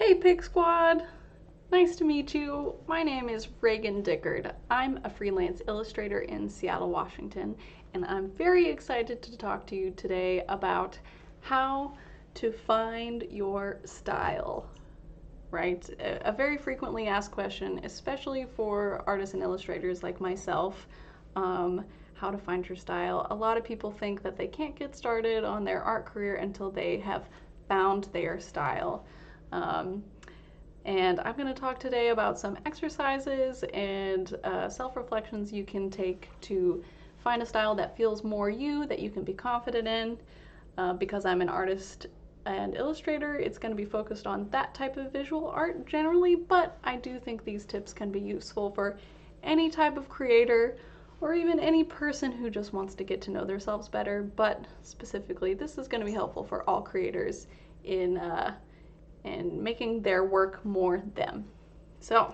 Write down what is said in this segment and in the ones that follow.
Hey PIGSquad! Nice to meet you. My name is Ragon Dickard. I'm a freelance illustrator in Seattle, Washington, and I'm very excited to talk to you today about how to find your style, right? A very frequently asked question, especially for artists and illustrators like myself, how to find your style. A lot of people think that they can't get started on their art career until they have found their style. Um, and I'm going to talk today about some exercises and self-reflections you can take to find a style that feels more you, that you can be confident in. Because I'm an artist and illustrator, it's going to be focused on that type of visual art generally, but I do think these tips can be useful for any type of creator or even any person who just wants to get to know themselves better. But specifically, this is going to be helpful for all creators in making their work more them. So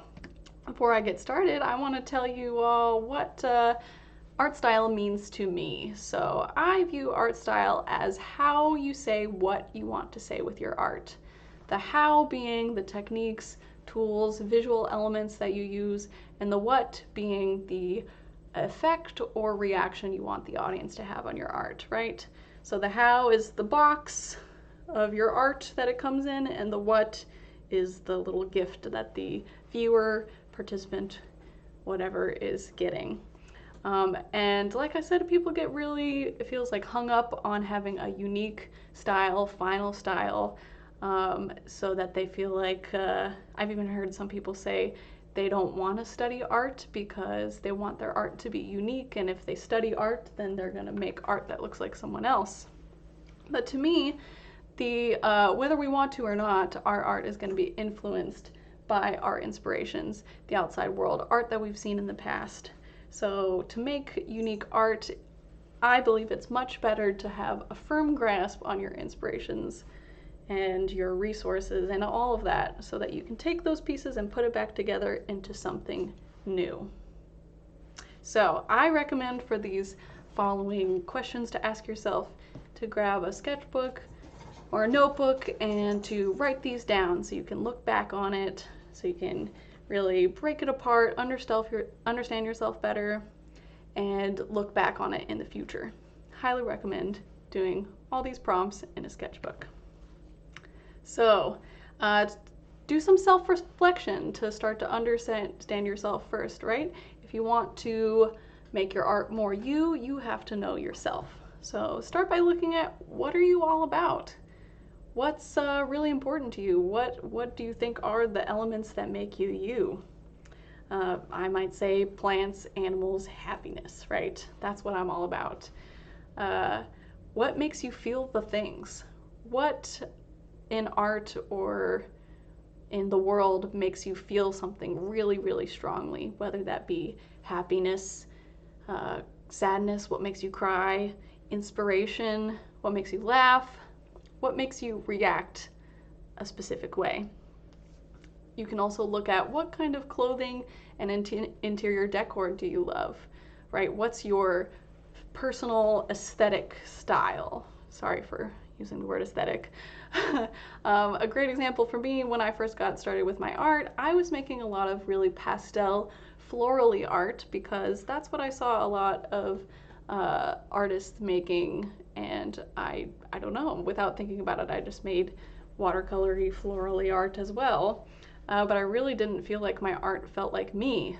before I get started, I want to tell you all what art style means to me. So I view art style as how you say what you want to say with your art. The how being the techniques, tools, visual elements that you use, and the what being the effect or reaction you want the audience to have on your art, right? So the how is the box of your art that it comes in, and the what is the little gift that the viewer, participant, whatever is getting. And like I said, people get really, it feels like, hung up on having a unique style, final style, so that they feel like, I've even heard some people say they don't want to study art because they want their art to be unique, and if they study art, then they're going to make art that looks like someone else. But to me, whether we want to or not, our art is going to be influenced by our inspirations, the outside world, art that we've seen in the past. So to make unique art, I believe it's much better to have a firm grasp on your inspirations and your resources and all of that, so that you can take those pieces and put it back together into something new. So I recommend for these following questions to ask yourself to grab a sketchbook or a notebook and to write these down so you can look back on it, so you can really break it apart, understand yourself better, and look back on it in the future. Highly recommend doing all these prompts in a sketchbook. So do some self-reflection to start to understand yourself first, right? If you want to make your art more you, you have to know yourself. So start by looking at, what are you all about? What's really important to you? What do you think are the elements that make you you? I might say plants, animals, happiness, right? That's what I'm all about. What makes you feel the things? What in art or in the world makes you feel something really, really strongly, whether that be happiness, sadness, what makes you cry, inspiration, what makes you laugh, what makes you react a specific way. You can also look at what kind of clothing and interior decor do you love, right? What's your personal aesthetic style? Sorry for using the word aesthetic. A great example for me, when I first got started with my art, I was making a lot of really pastel, florally art because that's what I saw a lot of artists making, and I don't know, without thinking about it, I just made watercolory, florally art as well. But I really didn't feel like my art felt like me.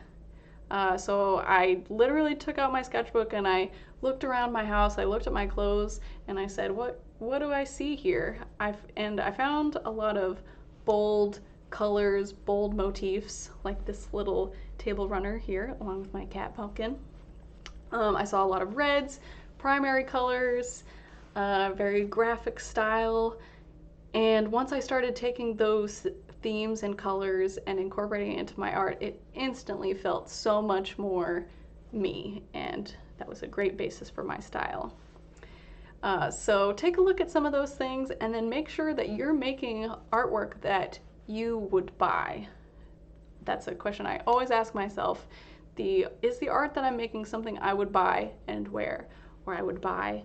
So I literally took out my sketchbook and I looked around my house, I looked at my clothes, and I said, what do I see here? And I found a lot of bold colors, bold motifs, like this little table runner here, along with my cat Pumpkin. I saw a lot of reds, primary colors, very graphic style, and once I started taking those themes and colors and incorporating it into my art, it instantly felt so much more me, and that was a great basis for my style. So take a look at some of those things and then make sure that you're making artwork that you would buy. That's a question I always ask myself. Is the art that I'm making something I would buy and wear, or I would buy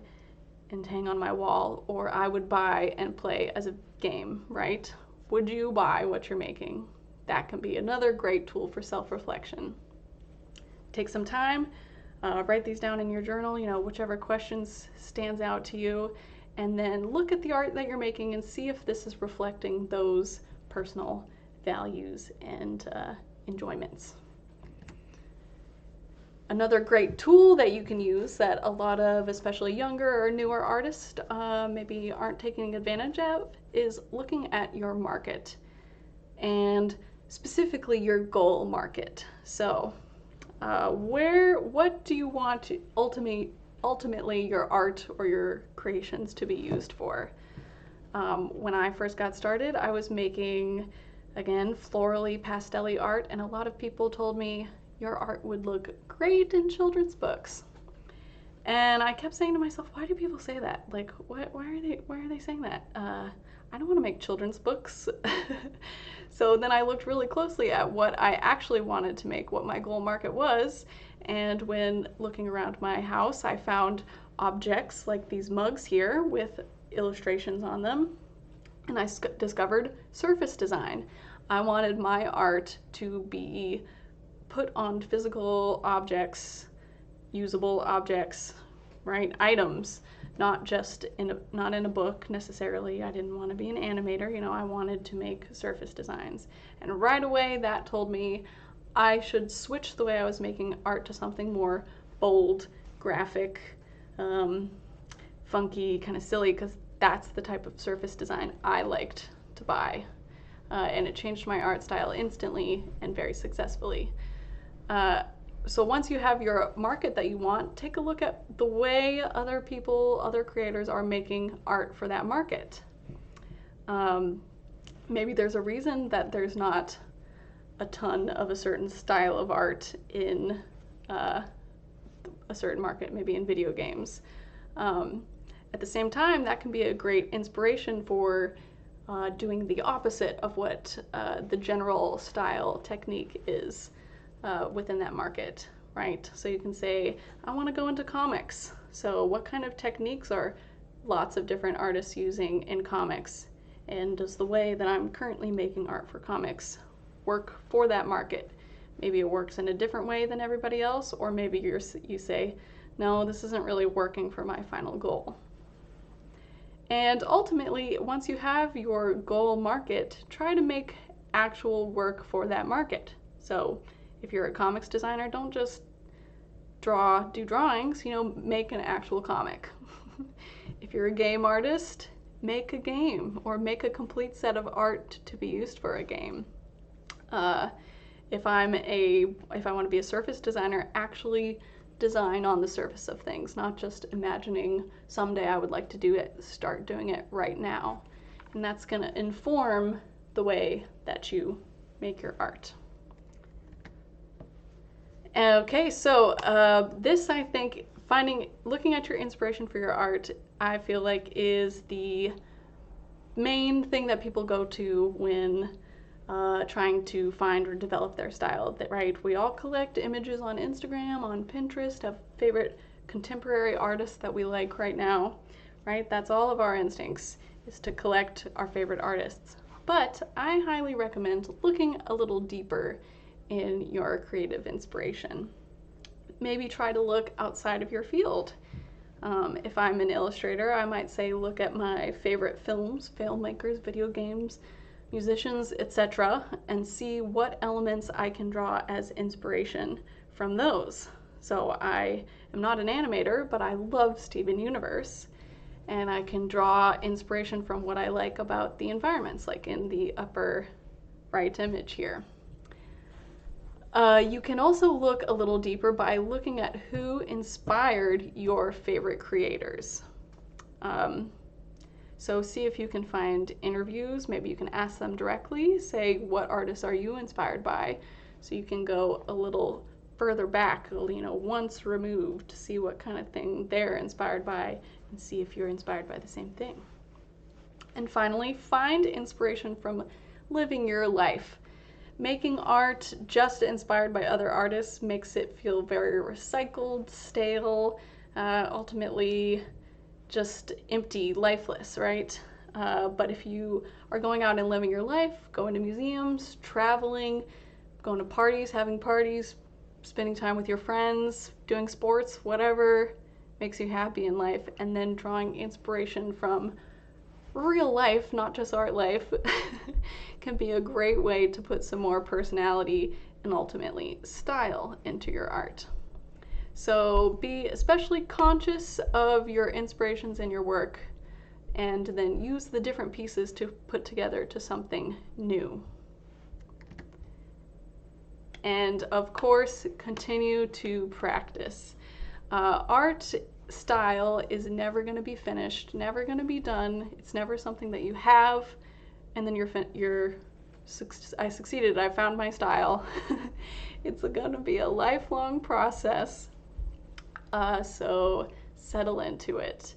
and hang on my wall, or I would buy and play as a game, right? would you buy what you're making? That can be another great tool for self-reflection. Take some time, write these down in your journal, whichever questions stands out to you, and then look at the art that you're making and see if this is reflecting those personal values and enjoyments. Another great tool that you can use that a lot of especially younger or newer artists maybe aren't taking advantage of is looking at your market, and specifically your goal market. So what do you want to ultimately your art or your creations to be used for? When I first got started, I was making, again, florally, pastel-y art, and a lot of people told me your art would look great in children's books. And I kept saying to myself, why do people say that? Like, why are they saying that? I don't want to make children's books. So then I looked really closely at what I actually wanted to make, what my goal market was. And when looking around my house, I found objects like these mugs here with illustrations on them. And I discovered surface design. I wanted my art to be put on physical objects, usable objects, right? Items, not just not in a book necessarily. I didn't want to be an animator, I wanted to make surface designs. And right away that told me I should switch the way I was making art to something more bold, graphic, funky, kind of silly, because that's the type of surface design I liked to buy. And it changed my art style instantly and very successfully. So once you have your market that you want, take a look at the way other people, other creators are making art for that market. Maybe there's a reason that there's not a ton of a certain style of art in a certain market, maybe in video games. At the same time, that can be a great inspiration for doing the opposite of what the general style technique is within that market, right? So you can say, I want to go into comics. So what kind of techniques are lots of different artists using in comics? And does the way that I'm currently making art for comics work for that market? Maybe it works in a different way than everybody else, or maybe you say, no, this isn't really working for my final goal. And ultimately, once you have your goal market, try to make actual work for that market. So if you're a comics designer, don't just do drawings, make an actual comic. If you're a game artist, make a game or make a complete set of art to be used for a game. If I want to be a surface designer, actually design on the surface of things, not just imagining someday I would like to do it, start doing it right now. And that's going to inform the way that you make your art. Okay, so this, I think, looking at your inspiration for your art, I feel like is the main thing that people go to when trying to find or develop their style, right? We all collect images on Instagram, on Pinterest, have favorite contemporary artists that we like right now, right? That's all of our instincts, is to collect our favorite artists. But I highly recommend looking a little deeper in your creative inspiration. Maybe try to look outside of your field. If I'm an illustrator, I might say look at my favorite films, filmmakers, video games, musicians, etc., and see what elements I can draw as inspiration from those. So I am not an animator, but I love Steven Universe, and I can draw inspiration from what I like about the environments, like in the upper right image here. You can also look a little deeper by looking at who inspired your favorite creators. So see if you can find interviews. Maybe you can ask them directly, say, what artists are you inspired by? So you can go a little further back, once removed, to see what kind of thing they're inspired by and see if you're inspired by the same thing. And finally, find inspiration from living your life. Making art just inspired by other artists makes it feel very recycled, stale, ultimately just empty, lifeless, right? But if you are going out and living your life, going to museums, traveling, going to parties, having parties, spending time with your friends, doing sports, whatever makes you happy in life, and then drawing inspiration from real life, not just art life, can be a great way to put some more personality and ultimately style into your art. So be especially conscious of your inspirations in your work, and then use the different pieces to put together to something new. And of course, continue to practice. Art style is never going to be finished, never going to be done. It's never something that you have and then I succeeded, I found my style. It's going to be a lifelong process. So settle into it.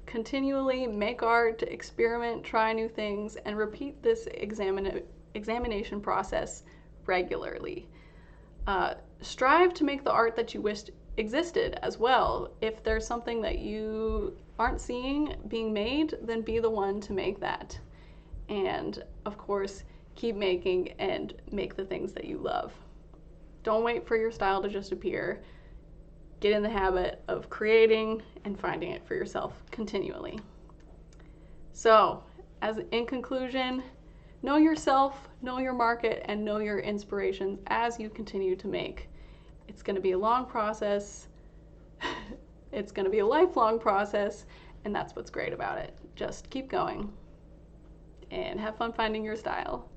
Continually make art, experiment, try new things, and repeat this examination process regularly. Strive to make the art that you wished existed as well. If there's something that you aren't seeing being made, then be the one to make that. And of course, keep making and make the things that you love. Don't wait for your style to just appear. Get in the habit of creating and finding it for yourself continually. So, in conclusion, know yourself, know your market, and know your inspirations as you continue to make. It's going to be a long process. It's going to be a lifelong process, and that's what's great about it. Just keep going and have fun finding your style.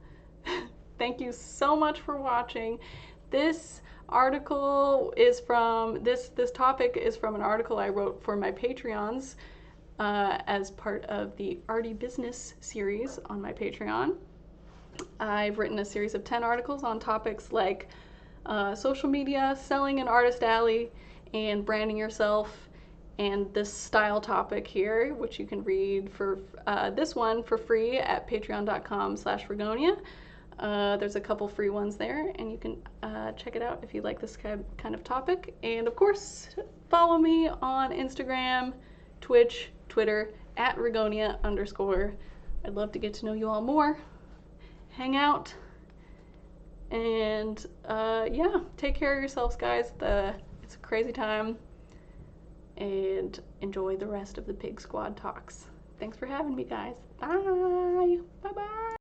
Thank you so much for watching. This article is from, this topic is from an article I wrote for my Patreons as part of the Arty Business series on my Patreon. I've written a series of 10 articles on topics like social media, selling an artist alley, and branding yourself, and this style topic here, which you can read for this one for free at patreon.com/Ragonia. There's a couple free ones there, and you can check it out if you like this kind of topic. And of course, follow me on Instagram, Twitch, Twitter, at Ragonia_. I'd love to get to know you all more, hang out, and yeah, take care of yourselves, guys. It's a crazy time, and enjoy the rest of the Pig Squad talks. Thanks for having me, guys. Bye. Bye-bye.